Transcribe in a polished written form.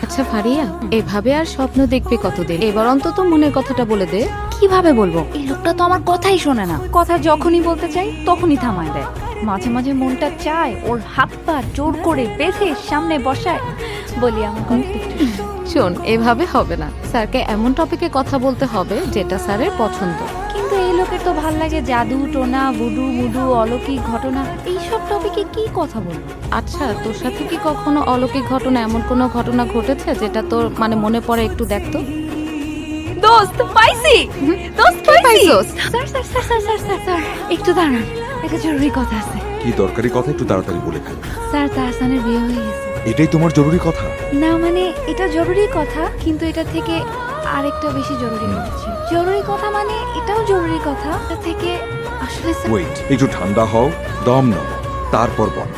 আচ্ছা ফারিয়া, এভাবে আর স্বপ্ন দেখবে কতদিন? এবার অন্তত মনের কথাটা বলে দে। কিভাবে বলবো? এই লোকটা তো আমার কথাই শোনে না। কথা যখনই বলতে চাই তখনই থামায় দেয়। মাঝে মাঝে মনটা চায় ওর হাত পা জোর করে বেঁধে সামনে বসায়, বলি আমার কথা একটু শোন। শোন, এভাবে হবে না। স্যারকে এমন টপিকে কথা বলতে হবে যেটা স্যারের পছন্দ। কিন্তু এই লোকের তো ভাল লাগে জাদু টোনা ভুডু মুডু অলৌকিক ঘটনা, এইসব টপিকে কি কথা বলবো? আচ্ছা, তোর সাথে কি কখনো অলৌকিক ঘটনা, এমন কোনো ঘটনা ঘটেছে যেটা তোর মানে মনে পড়ে? একটু দেখতো। দোস্ত পাইছি, দোস্ত কি পাইছোস? Sir sir sir sir sir sir sir একটু দাঁড়ান, একটা জরুরি কথা আছে। কি দরকারি কথা একটু তাড়াতাড়ি বলে ফেল। স্যার তাহসানের বিয়ে হয়ে গেছে। এটাই তোমার জরুরি কথা? না মানে এটা জরুরি কথা, কিন্তু এটা থেকে আরেকটা বেশি জরুরি হচ্ছে। জরুরি কথা মানে এটাও জরুরি কথা, এটা থেকে আসলে স্যার ওয়েট, একটু ঠান্ডা হও, দম নাও, তারপর বল।